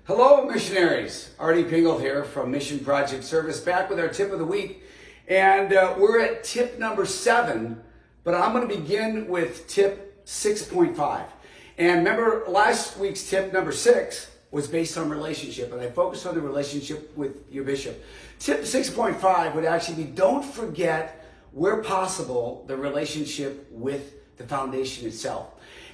Hello, missionaries. Artie Pingle here from Mission Project Service, back with our tip of the week. And we're at tip number 7, but I'm going to begin with tip 6.5. And remember, last week's tip number 6 was based on relationship, and I focused on the relationship with your bishop. Tip 6.5 would actually be, don't forget, where possible, the relationship with the foundation itself.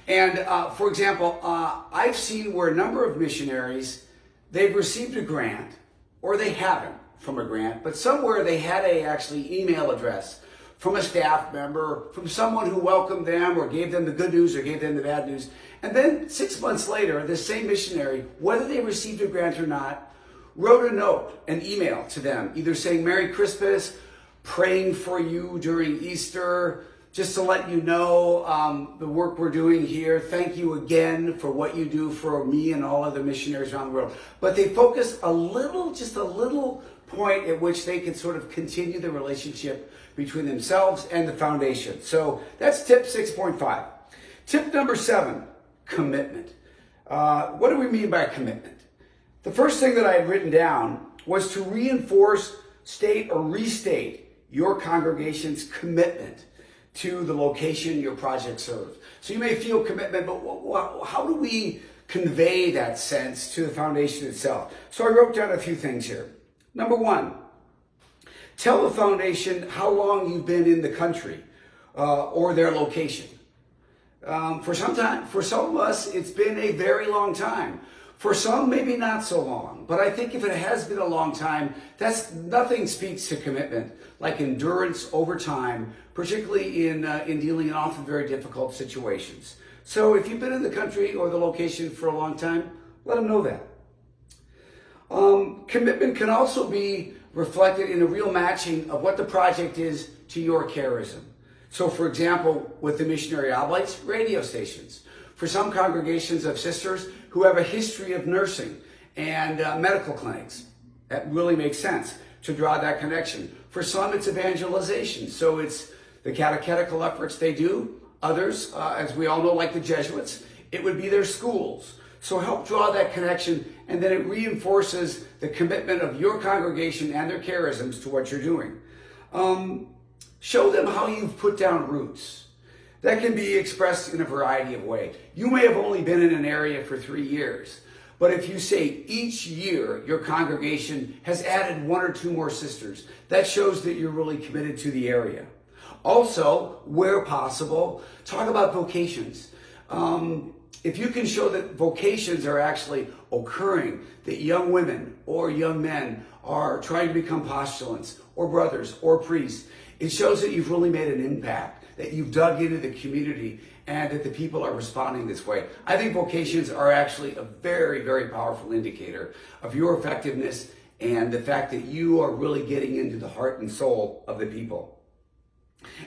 And for example, I've seen where a number of missionaries, they've received a grant, or they haven't from a grant, but somewhere they had a actually email address from a staff member, from someone who welcomed them or gave them the good news or gave them the bad news. And then 6 months later, this same missionary, whether they received a grant or not, wrote a note, an email to them, either saying Merry Christmas, praying for you during Easter, just to let you know the work we're doing here. Thank you again for what you do for me and all other missionaries around the world. But they focus just a little point at which they can sort of continue the relationship between themselves and the foundation. So that's tip 6.5. Tip number 7, commitment. What do we mean by commitment? The first thing that I had written down was to reinforce, state, or restate your congregation's commitment to the location your project serves. So you may feel commitment, but how do we convey that sense to the foundation itself? So I wrote down a few things here. Number 1, tell the foundation how long you've been in the country or their location. For some of us, it's been a very long time. For some, maybe not so long. But I think if it has been a long time, nothing speaks to commitment like endurance over time, particularly in dealing in often very difficult situations. So if you've been in the country or the location for a long time, let them know that. Commitment can also be reflected in a real matching of what the project is to your charism. So for example, with the Missionary Oblates, radio stations. For some congregations of sisters who have a history of nursing and medical clinics, that really makes sense to draw that connection. For some, it's evangelization. So it's the catechetical efforts they do. Others, as we all know, like the Jesuits, it would be their schools. So help draw that connection, and then it reinforces the commitment of your congregation and their charisms to what you're doing. Show them how you've put down roots. That can be expressed in a variety of ways. You may have only been in an area for 3 years, but if you say each year your congregation has added 1 or 2 more sisters, that shows that you're really committed to the area. Also, where possible, talk about vocations. If you can show that vocations are actually occurring, that young women or young men are trying to become postulants or brothers or priests, it shows that you've really made an impact, that you've dug into the community and that the people are responding this way. I think vocations are actually a very, very powerful indicator of your effectiveness and the fact that you are really getting into the heart and soul of the people.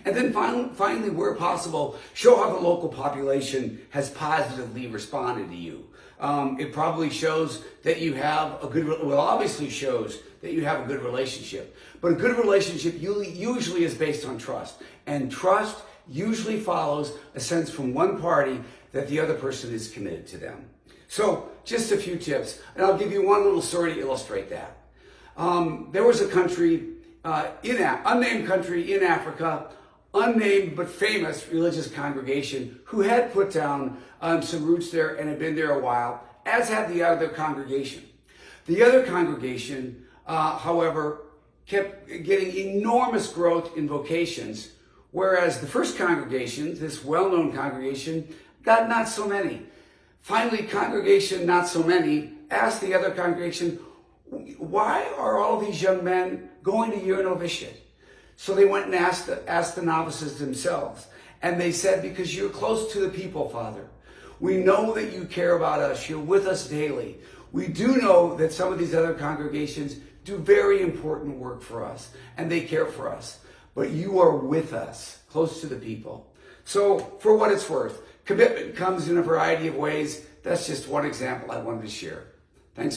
And then finally, where possible, show how the local population has positively responded to you. It probably shows that you have obviously shows that you have a good relationship. But a good relationship usually is based on trust. And trust usually follows a sense from one party that the other person is committed to them. So just a few tips, and I'll give you one little story to illustrate that. There was a country, unnamed country in Africa, unnamed but famous religious congregation who had put down some roots there and had been there a while, as had the other congregation. The other congregation, however, kept getting enormous growth in vocations, whereas the first congregation, this well-known congregation, got not so many. Finally, congregation not so many asked the other congregation, why are all these young men going to your novitiate? So they went and asked the novices themselves. And they said, because you're close to the people, Father. We know that you care about us. You're with us daily. We do know that some of these other congregations do very important work for us, and they care for us. But you are with us, close to the people. So for what it's worth, commitment comes in a variety of ways. That's just one example I wanted to share. Thanks.